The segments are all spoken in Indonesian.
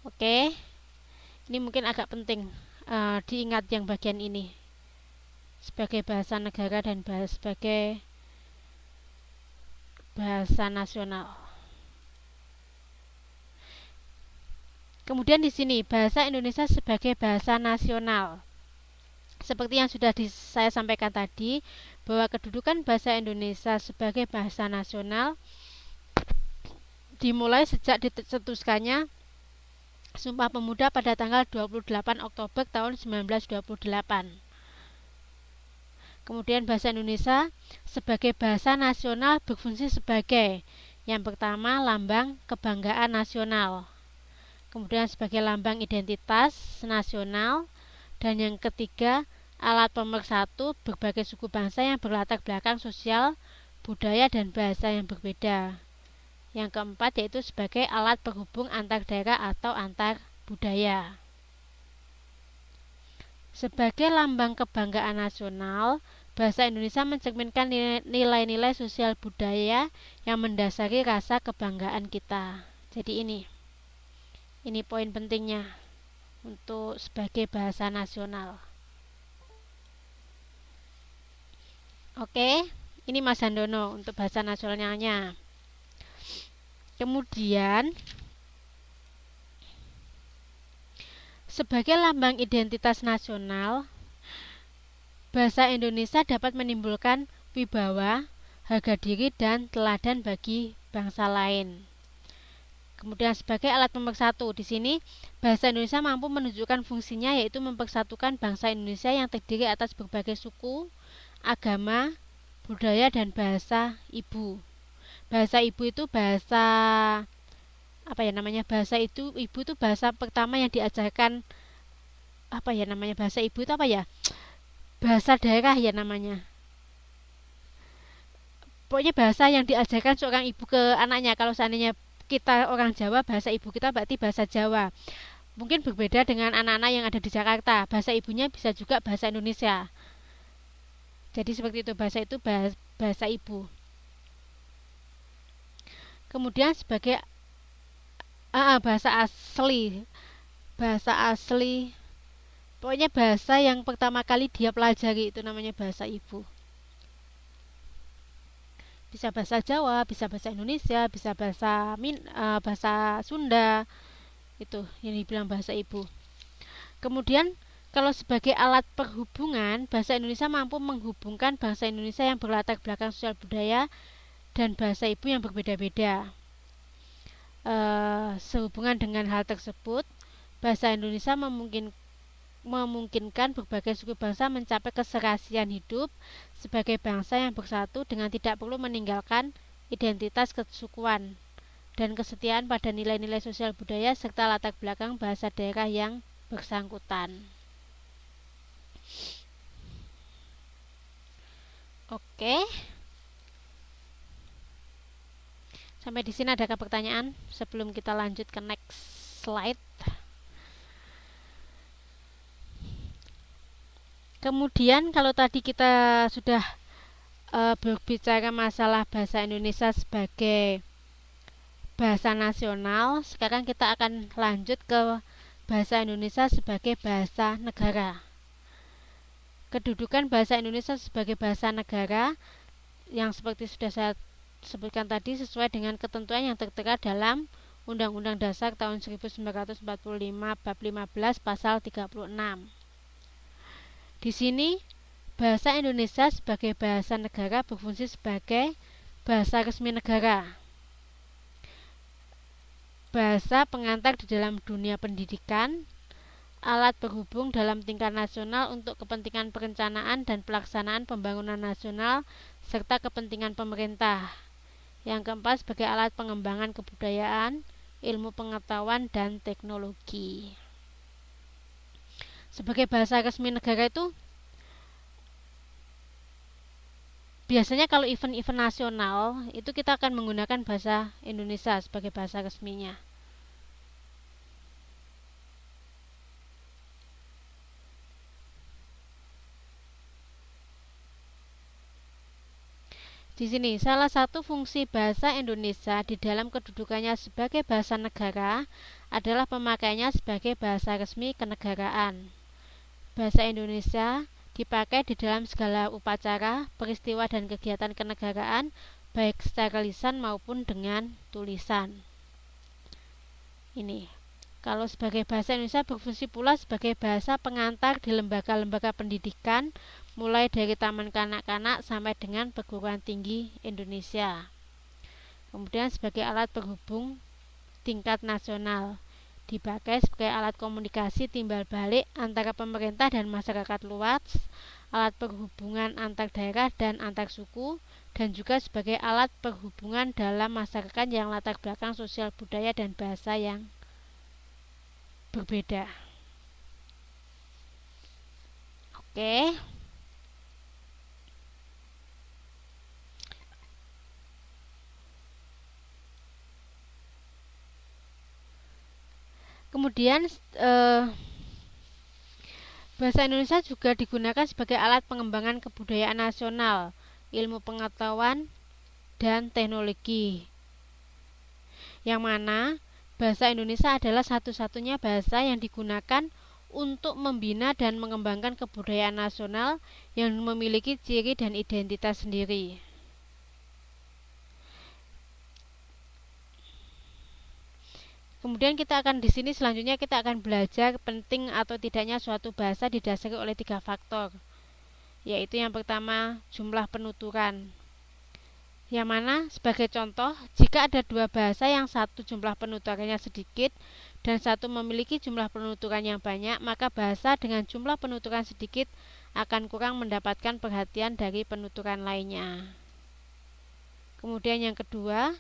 Oke, ini mungkin agak penting diingat yang bagian ini sebagai bahasa negara dan sebagai bahasa nasional. Kemudian di sini bahasa Indonesia sebagai bahasa nasional. Seperti yang sudah saya sampaikan tadi, bahwa kedudukan bahasa Indonesia sebagai bahasa nasional dimulai sejak dicetuskannya Sumpah Pemuda pada tanggal 28 Oktober tahun 1928. Kemudian bahasa Indonesia sebagai bahasa nasional berfungsi sebagai yang pertama lambang kebanggaan nasional, kemudian sebagai lambang identitas nasional, dan yang ketiga alat pemersatu berbagai suku bangsa yang berlatar belakang sosial, budaya, dan bahasa yang berbeda. Yang keempat yaitu sebagai alat penghubung antar daerah atau antar budaya. Sebagai lambang kebanggaan nasional, bahasa Indonesia mencerminkan nilai-nilai sosial budaya yang mendasari rasa kebanggaan kita. Jadi ini poin pentingnya untuk sebagai bahasa nasional. Oke, ini Mas Handono untuk bahasa nasionalnya. Kemudian sebagai lambang identitas nasional, bahasa Indonesia dapat menimbulkan wibawa, harga diri, dan teladan bagi bangsa lain. Kemudian sebagai alat pemersatu, di sini bahasa Indonesia mampu menunjukkan fungsinya yaitu mempersatukan bangsa Indonesia yang terdiri atas berbagai suku, agama, budaya, dan bahasa ibu. Bahasa ibu itu bahasa bahasa ibu itu bahasa pertama yang diajarkan bahasa ibu itu bahasa daerah ya namanya. Pokoknya bahasa yang diajarkan seorang ibu ke anaknya. Kalau seandainya kita orang Jawa, bahasa ibu kita berarti bahasa Jawa. Mungkin berbeda dengan anak-anak yang ada di Jakarta. Bahasa ibunya bisa juga bahasa Indonesia. Jadi seperti itu, bahasa itu bahasa ibu. Kemudian sebagai bahasa asli. Bahasa asli. Pokoknya bahasa yang pertama kali dia pelajari itu namanya bahasa ibu. Bisa bahasa Jawa, bisa bahasa Indonesia, bisa bahasa Sunda. Itu yang dibilang bahasa ibu. Kemudian kalau sebagai alat perhubungan, bahasa Indonesia mampu menghubungkan bangsa Indonesia yang berlatar belakang sosial budaya dan bahasa ibu yang berbeda-beda. Sehubungan dengan hal tersebut, bahasa Indonesia memungkinkan berbagai suku bangsa mencapai keserasian hidup sebagai bangsa yang bersatu dengan tidak perlu meninggalkan identitas kesukuan dan kesetiaan pada nilai-nilai sosial budaya serta latar belakang bahasa daerah yang bersangkutan. Oke. Sampai di sini adakah pertanyaan sebelum kita lanjut ke next slide? Kemudian kalau tadi kita sudah berbicara masalah bahasa Indonesia sebagai bahasa nasional, sekarang kita akan lanjut ke bahasa Indonesia sebagai bahasa negara. Kedudukan bahasa Indonesia sebagai bahasa negara yang seperti sudah saya sebutkan tadi sesuai dengan ketentuan yang tertera dalam Undang-Undang Dasar tahun 1945 bab 15 pasal 36. Di sini, bahasa Indonesia sebagai bahasa negara berfungsi sebagai bahasa resmi negara. Bahasa pengantar di dalam dunia pendidikan, alat berhubung dalam tingkat nasional untuk kepentingan perencanaan dan pelaksanaan pembangunan nasional serta kepentingan pemerintah. Yang keempat sebagai alat pengembangan kebudayaan, ilmu pengetahuan, dan teknologi. Sebagai bahasa resmi negara itu biasanya kalau event-event nasional itu kita akan menggunakan bahasa Indonesia sebagai bahasa resminya. Di sini, salah satu fungsi bahasa Indonesia di dalam kedudukannya sebagai bahasa negara adalah pemakaiannya sebagai bahasa resmi kenegaraan. Bahasa Indonesia dipakai di dalam segala upacara, peristiwa dan kegiatan kenegaraan, baik secara lisan maupun dengan tulisan. Ini, kalau sebagai bahasa Indonesia berfungsi pula sebagai bahasa pengantar di lembaga-lembaga pendidikan, mulai dari taman kanak-kanak sampai dengan perguruan tinggi Indonesia. Kemudian sebagai alat penghubung tingkat nasional, dipakai sebagai alat komunikasi timbal balik antara pemerintah dan masyarakat luas, alat perhubungan antar daerah dan antar suku, dan juga sebagai alat perhubungan dalam masyarakat yang latar belakang sosial budaya dan bahasa yang berbeda. Oke. Kemudian bahasa Indonesia juga digunakan sebagai alat pengembangan kebudayaan nasional, ilmu pengetahuan, dan teknologi. Yang mana bahasa Indonesia adalah satu-satunya bahasa yang digunakan untuk membina dan mengembangkan kebudayaan nasional yang memiliki ciri dan identitas sendiri. Kemudian kita akan di sini selanjutnya kita akan belajar penting atau tidaknya suatu bahasa didasari oleh 3 faktor. Yaitu yang pertama, jumlah penuturan. Yang mana sebagai contoh, jika ada 2 bahasa yang satu jumlah penuturannya sedikit dan satu memiliki jumlah penuturan yang banyak, maka bahasa dengan jumlah penuturan sedikit akan kurang mendapatkan perhatian dari penuturan lainnya. Kemudian yang kedua,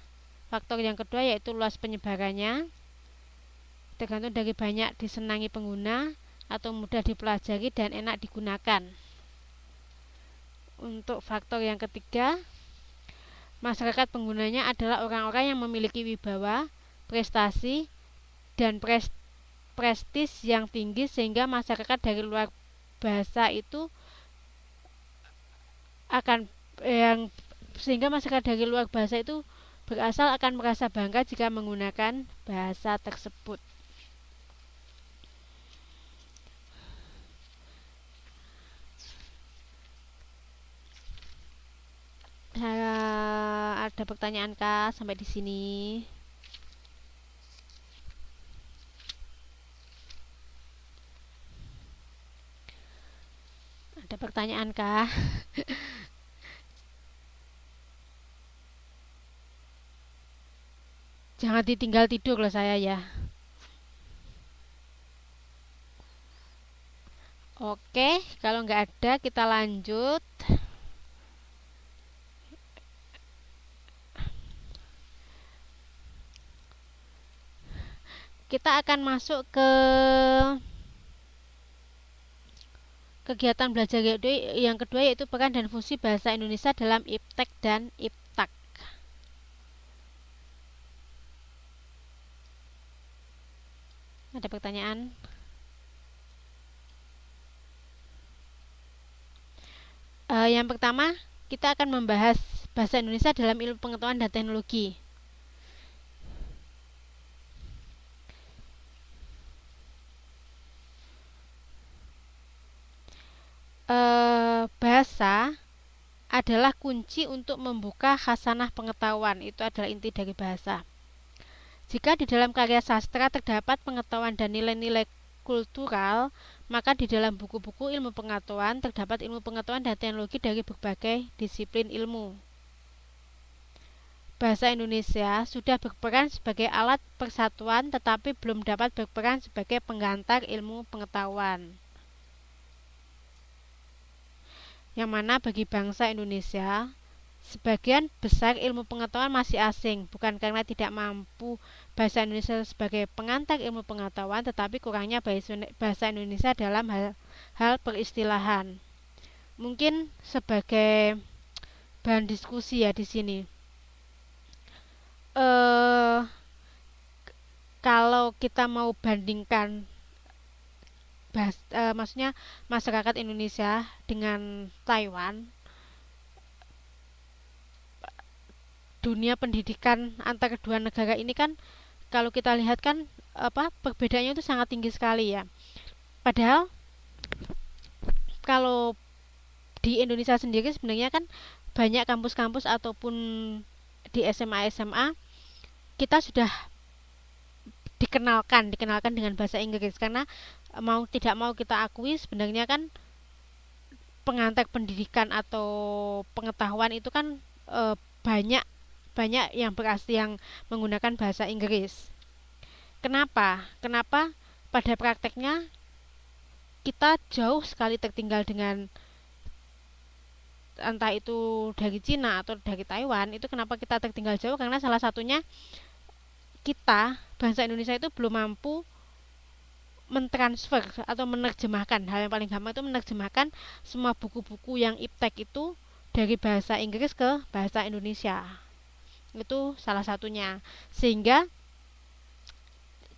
faktor yang kedua yaitu luas penyebarannya, tergantung dari banyak disenangi pengguna atau mudah dipelajari dan enak digunakan. Untuk faktor yang ketiga, masyarakat penggunanya adalah orang-orang yang memiliki wibawa, prestasi, dan prestis yang tinggi sehingga masyarakat dari luar bahasa itu sehingga masyarakat dari luar bahasa itu berasal akan merasa bangga jika menggunakan bahasa tersebut. Ada pertanyaan kah sampai di sini? Ada pertanyaan kah? Jangan ditinggal tidur loh saya ya. Oke, kalau nggak ada kita lanjut. Kita akan masuk ke kegiatan belajar yang kedua yaitu peran dan fungsi bahasa Indonesia dalam IPTEK dan IPTAK. Ada pertanyaan? Yang pertama, kita akan membahas bahasa Indonesia dalam ilmu pengetahuan dan teknologi. Bahasa adalah kunci untuk membuka khasanah pengetahuan. Itu adalah inti dari bahasa. Jika di dalam karya sastra terdapat pengetahuan dan nilai-nilai kultural, maka di dalam buku-buku ilmu pengetahuan terdapat ilmu pengetahuan dan teknologi dari berbagai disiplin ilmu. Bahasa Indonesia sudah berperan sebagai alat persatuan tetapi belum dapat berperan sebagai penggantar ilmu pengetahuan. Yang mana bagi bangsa Indonesia, sebagian besar ilmu pengetahuan masih asing, bukan karena tidak mampu bahasa Indonesia sebagai pengantar ilmu pengetahuan, tetapi kurangnya bahasa Indonesia dalam hal peristilahan. Mungkin sebagai bahan diskusi ya di sini. Kalau kita mau bandingkan maksudnya masyarakat Indonesia dengan Taiwan, dunia pendidikan antar kedua negara ini kan kalau kita lihat kan perbedaannya itu sangat tinggi sekali ya. Padahal kalau di Indonesia sendiri sebenarnya kan banyak kampus-kampus ataupun di SMA kita sudah dikenalkan dengan bahasa Inggris karena mau tidak mau kita akui sebenarnya kan pengantar pendidikan atau pengetahuan itu kan banyak banyak yang berasli yang menggunakan bahasa Inggris. Kenapa pada prakteknya kita jauh sekali tertinggal dengan entah itu dari Cina atau dari Taiwan. Itu kenapa kita tertinggal jauh, karena salah satunya kita bangsa Indonesia itu belum mampu mentransfer atau menerjemahkan. Hal yang paling gampang itu menerjemahkan semua buku-buku yang iptek itu dari bahasa Inggris ke bahasa Indonesia. Itu salah satunya. Sehingga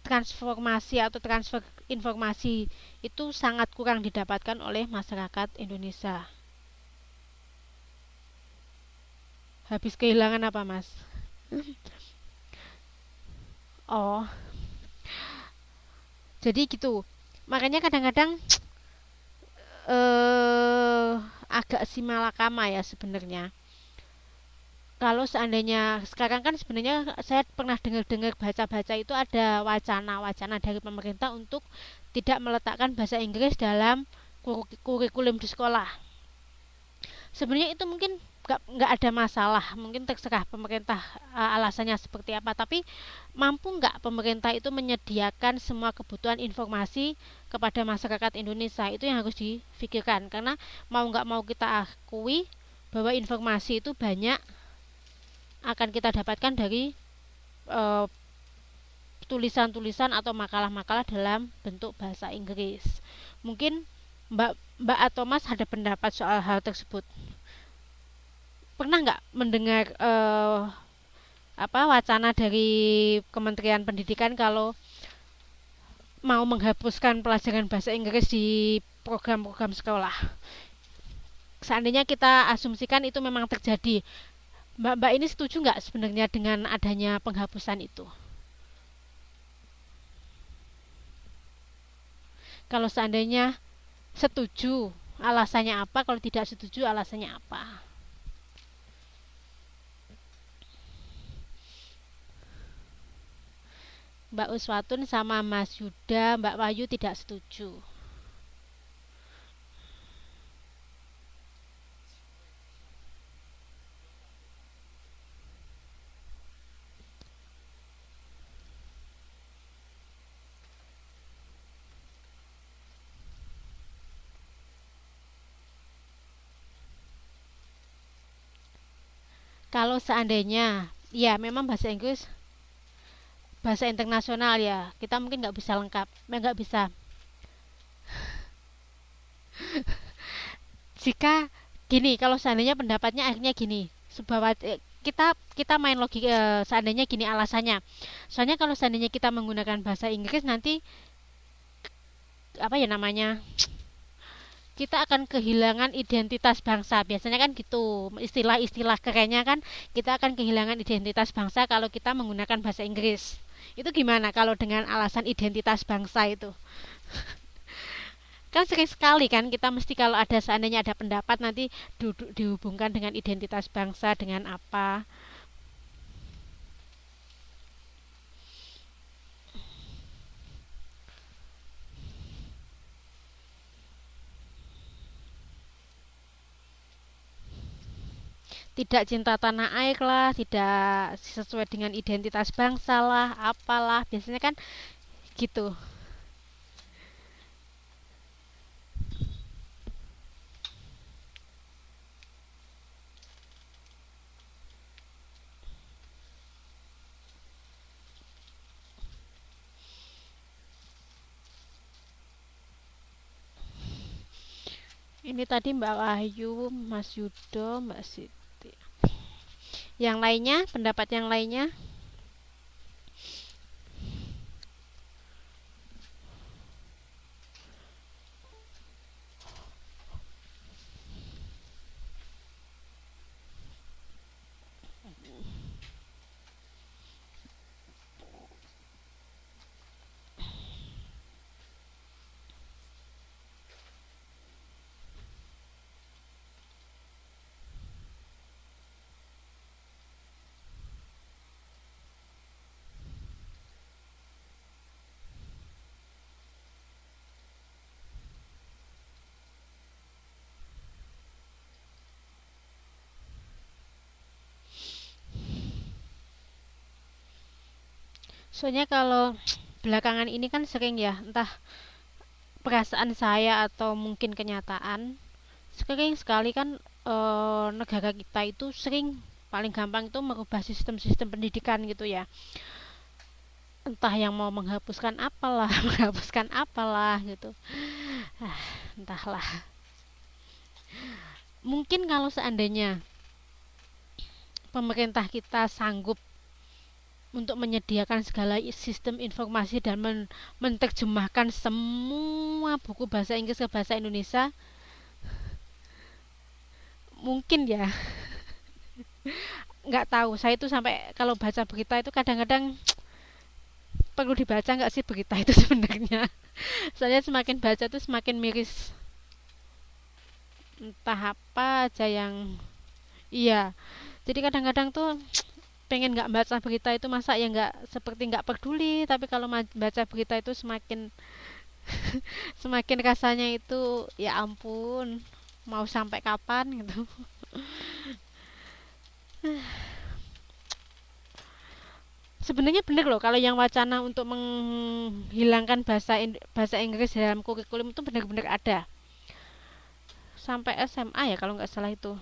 transformasi atau transfer informasi itu sangat kurang didapatkan oleh masyarakat Indonesia. Habis kehilangan apa, Mas? Oh, jadi gitu. Makanya kadang-kadang agak simalakama ya sebenarnya. Kalau seandainya sekarang kan sebenarnya saya pernah dengar-dengar baca-baca itu ada wacana dari pemerintah untuk tidak meletakkan bahasa Inggris dalam kurikulum di sekolah. Sebenarnya itu mungkin nggak ada masalah, mungkin terserah pemerintah alasannya seperti apa, tapi mampu nggak pemerintah itu menyediakan semua kebutuhan informasi kepada masyarakat Indonesia, itu yang harus difikirkan, karena mau nggak mau kita akui bahwa informasi itu banyak akan kita dapatkan dari tulisan-tulisan atau makalah-makalah dalam bentuk bahasa Inggris. Mungkin Mbak atau Mas ada pendapat soal hal tersebut? Pernah nggak mendengar wacana dari Kementerian Pendidikan kalau mau menghapuskan pelajaran bahasa Inggris di program-program sekolah? Seandainya kita asumsikan itu memang terjadi, Mbak ini setuju nggak sebenarnya dengan adanya penghapusan itu? Kalau seandainya setuju, alasannya apa? Kalau tidak setuju, alasannya apa? Mbak Uswatun sama Mas Yuda, Mbak Wayu tidak setuju. Kalau seandainya, ya memang bahasa Inggris bahasa internasional ya, kita mungkin nggak bisa lengkap, nggak bisa. Jika gini, kalau seandainya pendapatnya akhirnya gini, kita kita main logika, seandainya gini alasannya. Soalnya kalau seandainya kita menggunakan bahasa Inggris nanti apa ya namanya? Kita akan kehilangan identitas bangsa. Biasanya kan gitu, istilah-istilah kerennya kan kita akan kehilangan identitas bangsa kalau kita menggunakan bahasa Inggris. Itu gimana kalau dengan alasan identitas bangsa itu? Kan sering sekali kan kita mesti kalau ada seandainya ada pendapat nanti dihubungkan dengan identitas bangsa dengan apa. Tidak cinta tanah air lah, tidak sesuai dengan identitas bangsa lah, apalah. Biasanya kan gitu. Ini tadi Mbak Wahyu, Mas Yudo, Mbak Siti. Yang lainnya, pendapat yang lainnya? Soalnya kalau belakangan ini kan sering ya, entah perasaan saya atau mungkin kenyataan, sering sekali kan negara kita itu sering paling gampang itu merubah sistem-sistem pendidikan gitu ya. Entah yang mau menghapuskan apalah, menghapuskan apalah gitu. Ah, entahlah. Mungkin kalau seandainya pemerintah kita sanggup untuk menyediakan segala sistem informasi dan menerjemahkan semua buku bahasa Inggris ke bahasa Indonesia, mungkin ya. Nggak tahu, saya itu sampai kalau baca berita itu kadang-kadang perlu dibaca nggak sih berita itu sebenarnya. Soalnya semakin baca tuh semakin miris, entah apa aja yang iya. Jadi kadang-kadang tuh pengen nggak baca berita itu, masa ya nggak seperti nggak peduli, tapi kalau baca berita itu semakin semakin rasanya itu ya ampun, mau sampai kapan gitu. Sebenarnya benar loh kalau yang wacana untuk menghilangkan bahasa Inggris dalam kurikulum itu benar-benar ada sampai SMA ya kalau nggak salah itu.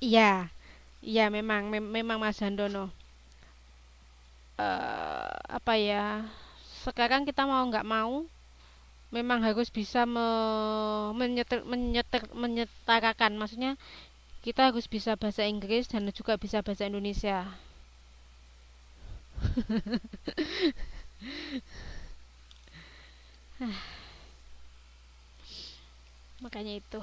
Iya, iya memang Mas Handono. Apa ya? Sekarang kita mau nggak mau memang harus bisa menyetarakan, maksudnya kita harus bisa bahasa Inggris dan juga bisa bahasa Indonesia. Makanya itu.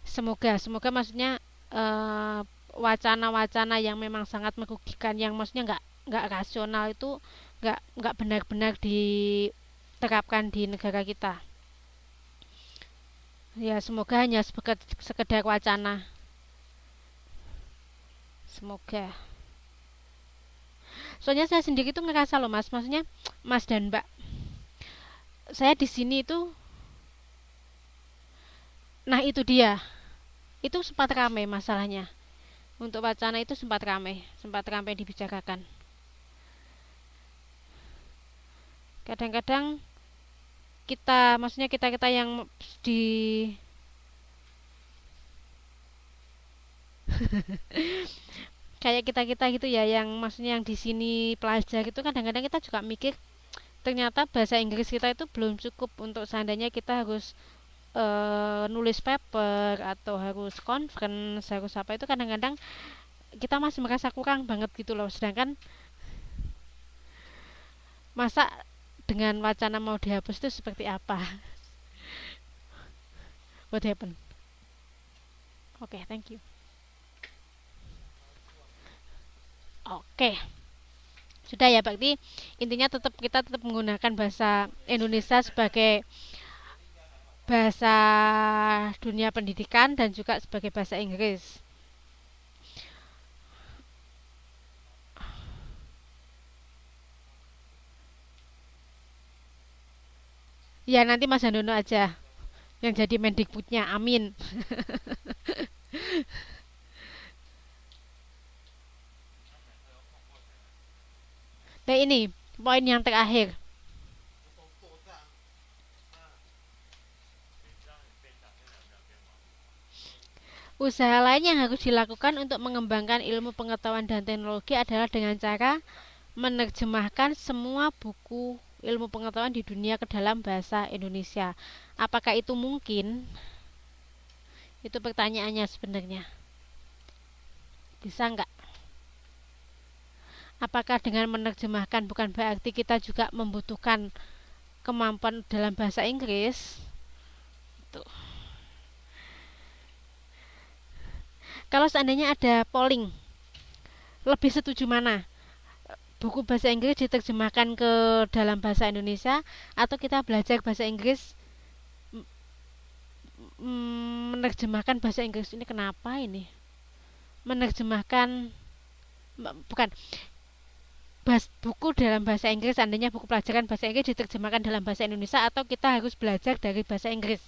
Semoga maksudnya eh, wacana-wacana yang memang sangat merugikan, yang maksudnya nggak rasional itu nggak benar-benar diterapkan di negara kita. Ya semoga hanya sekedar wacana. Semoga. Soalnya saya sendiri tuh ngerasa loh Mas, maksudnya Mas dan Mbak, saya di sini itu, nah itu dia, itu sempat ramai masalahnya. Untuk wacana itu sempat ramai dibicarakan. Kadang-kadang maksudnya kita yang di kayak kita gitu ya, yang maksudnya yang di sini pelajar itu kadang-kadang kita juga mikir ternyata bahasa Inggris kita itu belum cukup untuk seandainya kita harus nulis paper atau harus conference harus apa, itu kadang-kadang kita masih merasa kurang banget gitu loh. Sedangkan masa dengan wacana mau dihapus itu seperti apa? What happened? Oke, okay, thank you. Oke, okay. Sudah ya, berarti intinya kita tetap menggunakan bahasa Indonesia sebagai bahasa dunia pendidikan dan juga sebagai bahasa Inggris. Ya nanti Mas Handono aja yang jadi Mendikbudnya, amin. Nah ini poin yang terakhir. Usaha lain yang harus dilakukan untuk mengembangkan ilmu pengetahuan dan teknologi adalah dengan cara menerjemahkan semua buku ilmu pengetahuan di dunia ke dalam bahasa Indonesia. Apakah itu mungkin? Itu pertanyaannya sebenarnya. Bisa nggak? Apakah dengan menerjemahkan bukan berarti kita juga membutuhkan kemampuan dalam bahasa Inggris? Tuh. Kalau seandainya ada polling, lebih setuju mana? Buku bahasa Inggris diterjemahkan ke dalam bahasa Indonesia atau kita belajar bahasa Inggris menerjemahkan bahasa Inggris ini, kenapa ini? Menerjemahkan bukan buku dalam bahasa Inggris, seandainya buku pelajaran bahasa Inggris diterjemahkan dalam bahasa Indonesia, atau kita harus belajar dari bahasa Inggris.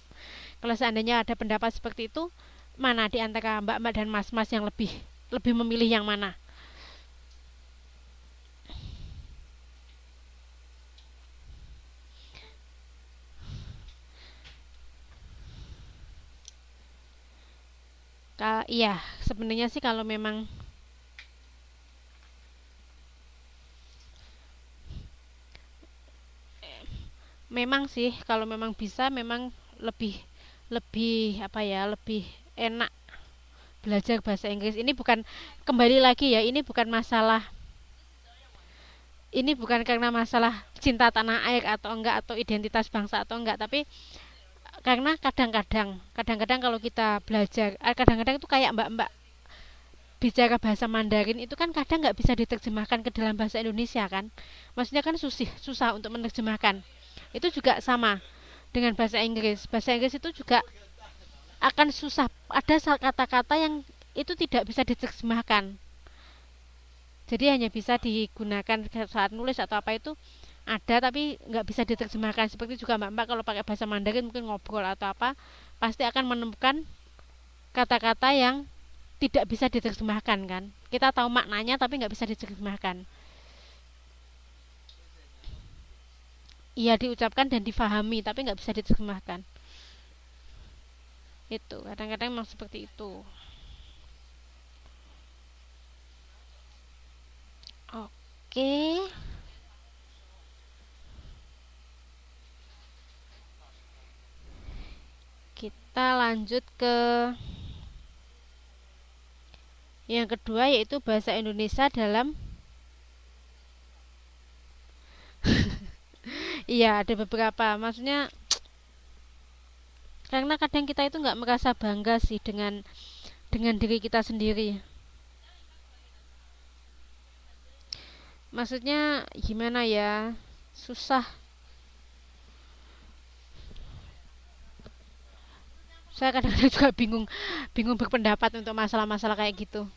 Kalau seandainya ada pendapat seperti itu, mana di antara mbak-mbak dan mas-mas yang lebih memilih yang mana? Iya, sebenarnya sih kalau memang sih kalau memang bisa, memang lebih lebih apa ya, lebih enak belajar bahasa Inggris. Ini bukan, kembali lagi ya, ini bukan karena masalah cinta tanah air atau enggak, atau identitas bangsa atau enggak, tapi karena kadang-kadang kalau kita belajar, kadang-kadang itu kayak mbak-mbak bicara bahasa Mandarin itu kan kadang nggak bisa diterjemahkan ke dalam bahasa Indonesia kan, maksudnya kan susah untuk menerjemahkan. Itu juga sama dengan bahasa Inggris itu juga akan susah, ada kata-kata yang itu tidak bisa diterjemahkan, jadi hanya bisa digunakan saat nulis atau apa itu ada, tapi nggak bisa diterjemahkan. Seperti juga mbak-mbak kalau pakai bahasa Mandarin mungkin ngobrol atau apa, pasti akan menemukan kata-kata yang tidak bisa diterjemahkan kan. Kita tahu maknanya tapi nggak bisa diterjemahkan. Iya, diucapkan dan difahami tapi nggak bisa diterjemahkan. Itu kadang-kadang memang seperti itu. Oke, kita lanjut ke yang kedua, yaitu bahasa Indonesia dalam iya, ada beberapa, maksudnya karena kadang kita itu nggak merasa bangga sih dengan diri kita sendiri. Maksudnya gimana ya, susah. Saya kadang-kadang juga bingung bingung berpendapat untuk masalah-masalah kayak gitu.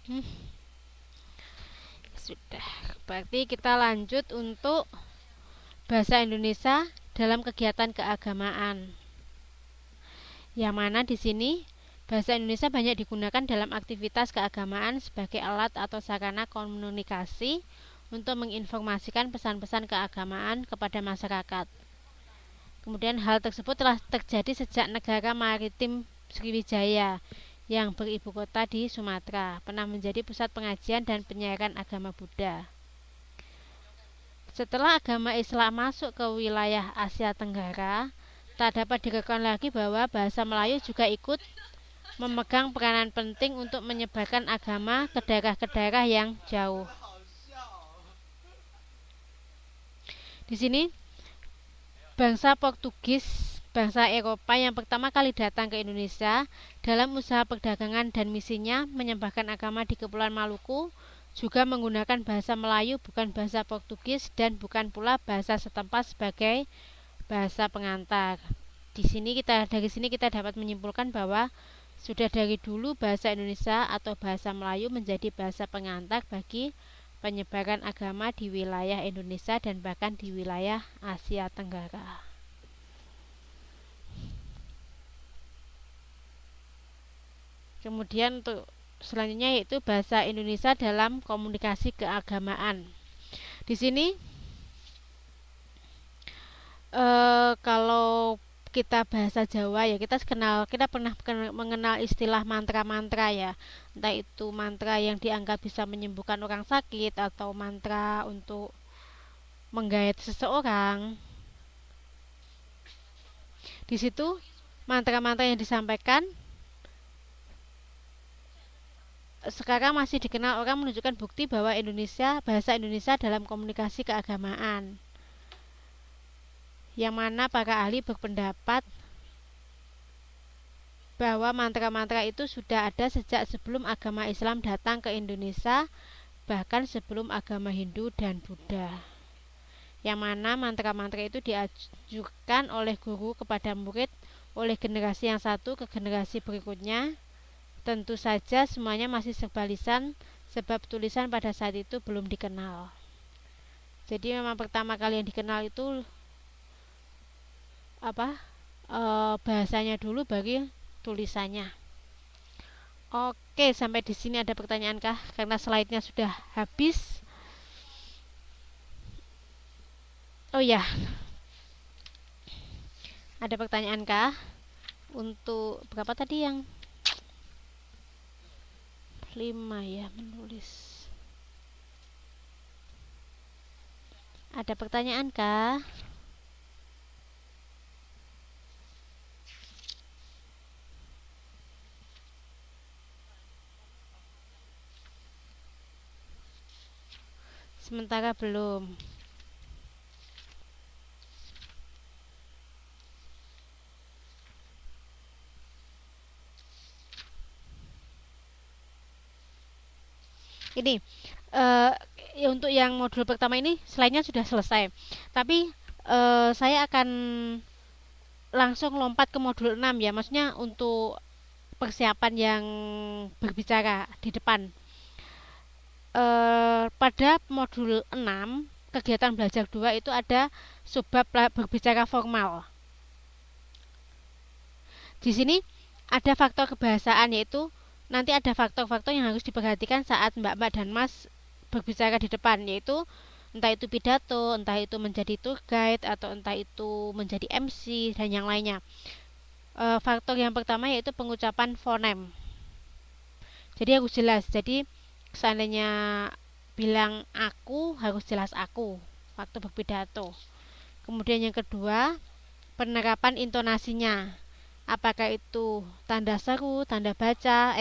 hmm, Sudah, berarti kita lanjut untuk bahasa Indonesia dalam kegiatan keagamaan, yang mana di sini bahasa Indonesia banyak digunakan dalam aktivitas keagamaan sebagai alat atau sarana komunikasi untuk menginformasikan pesan-pesan keagamaan kepada masyarakat. Kemudian hal tersebut telah terjadi sejak negara maritim Sriwijaya yang beribu kota di Sumatera pernah menjadi pusat pengajian dan penyiaran agama Buddha. Setelah agama Islam masuk ke wilayah Asia Tenggara, tak dapat diragukan lagi bahwa bahasa Melayu juga ikut memegang peranan penting untuk menyebarkan agama ke daerah-daerah yang jauh. Di sini bangsa Portugis, bangsa Eropa yang pertama kali datang ke Indonesia dalam usaha perdagangan dan misinya menyebarkan agama di Kepulauan Maluku juga menggunakan bahasa Melayu, bukan bahasa Portugis, dan bukan pula bahasa setempat sebagai bahasa pengantar. Dari sini kita dapat menyimpulkan bahwa sudah dari dulu bahasa Indonesia atau bahasa Melayu menjadi bahasa pengantar bagi penyebaran agama di wilayah Indonesia dan bahkan di wilayah Asia Tenggara. Kemudian untuk selanjutnya yaitu bahasa Indonesia dalam komunikasi keagamaan. Di sini kalau kita bahasa Jawa ya, kita pernah mengenal istilah mantra-mantra ya, entah itu mantra yang dianggap bisa menyembuhkan orang sakit atau mantra untuk menggait seseorang. Di situ mantra-mantra yang disampaikan sekarang masih dikenal orang menunjukkan bukti bahwa bahasa Indonesia dalam komunikasi keagamaan, yang mana para ahli berpendapat bahwa mantra-mantra itu sudah ada sejak sebelum agama Islam datang ke Indonesia, bahkan sebelum agama Hindu dan Buddha, yang mana mantra-mantra itu diajukan oleh guru kepada murid, oleh generasi yang satu ke generasi berikutnya. Tentu saja semuanya masih serba lisan sebab tulisan pada saat itu belum dikenal. Jadi memang pertama kali yang dikenal itu bahasanya dulu bagi tulisannya. Oke, sampai di sini ada pertanyaan kah? Karena slide-nya sudah habis. Oh ya, ada pertanyaan kah? Untuk berapa tadi yang 5 ya, menulis. Ada pertanyaan kah? Sementara belum. Ini untuk yang modul pertama ini slide-nya sudah selesai. Tapi saya akan langsung lompat ke modul 6 ya. Maksudnya untuk persiapan yang berbicara di depan. Pada modul 6 kegiatan belajar 2 itu ada subbab berbicara formal. Di sini ada faktor kebahasaan, yaitu nanti ada faktor-faktor yang harus diperhatikan saat mbak-mbak dan mas berbicara di depan, yaitu entah itu pidato, entah itu menjadi tour guide, atau entah itu menjadi MC dan yang lainnya. Faktor yang pertama yaitu pengucapan fonem. Jadi harus jelas. Jadi seandainya bilang aku, harus jelas aku waktu berpidato. Kemudian yang kedua, penerapan intonasinya. Apakah itu tanda seru, tanda baca,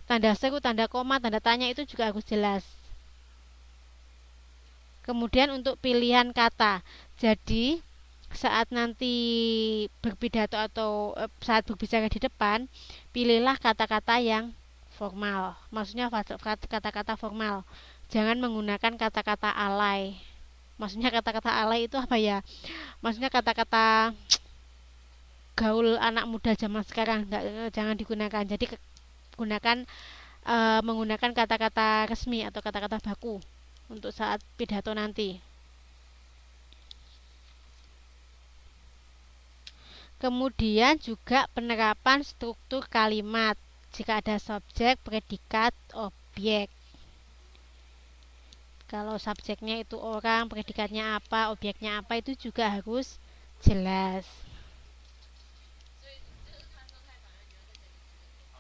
tanda seru, tanda koma, tanda tanya, itu juga harus jelas. Kemudian untuk pilihan kata. Jadi saat nanti berpidato atau saat berbicara di depan, pilihlah kata-kata yang formal. Maksudnya kata-kata formal. Jangan menggunakan kata-kata alay. Maksudnya kata-kata alay itu apa ya? Maksudnya kata-kata gaul anak muda zaman sekarang, jangan digunakan. Jadi menggunakan kata-kata resmi atau kata-kata baku untuk saat pidato nanti. Kemudian juga penerapan struktur kalimat jika ada subjek, predikat, objek. Kalau subjeknya itu orang, predikatnya apa, objeknya apa, itu juga harus jelas.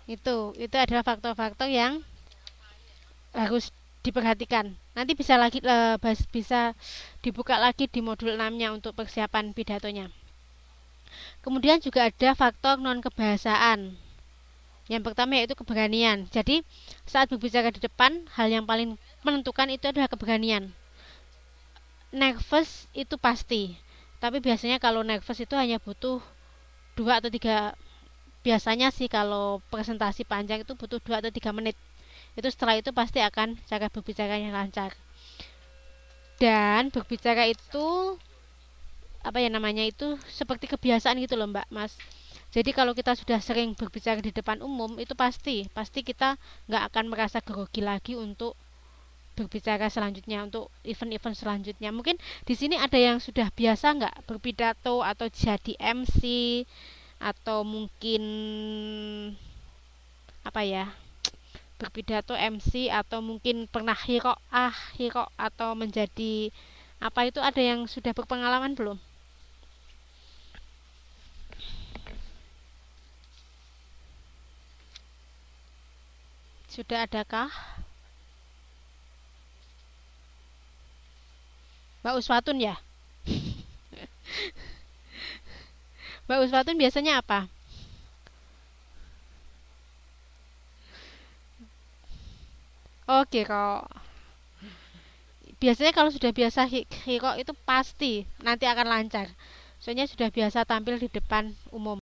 Itu adalah faktor-faktor yang harus diperhatikan. Nanti bisa dibuka lagi di modul 6-nya untuk persiapan pidatonya. Kemudian juga ada faktor non-kebahasaan. Yang pertama yaitu keberanian. Jadi saat berbicara di depan, hal yang paling menentukan itu adalah keberanian. Nervous itu pasti, tapi biasanya kalau nervous itu hanya butuh 2 atau 3. Biasanya sih kalau presentasi panjang itu butuh 2 atau 3 menit. Itu setelah itu pasti akan cara berbicaranya lancar. Dan berbicara itu itu seperti kebiasaan gitu loh Mbak, Mas. Jadi kalau kita sudah sering berbicara di depan umum, itu pasti kita nggak akan merasa grogi lagi untuk berbicara selanjutnya, untuk event-event selanjutnya. Mungkin di sini ada yang sudah biasa nggak berpidato atau jadi MC, atau mungkin berpidato MC, atau mungkin pernah hiro atau menjadi itu, ada yang sudah berpengalaman belum? Sudah adakah? Mbak Uswatun ya? Mbak Uswatun biasanya apa? Oke kok. Biasanya kalau sudah biasa hiro itu pasti nanti akan lancar. Soalnya sudah biasa tampil di depan umum.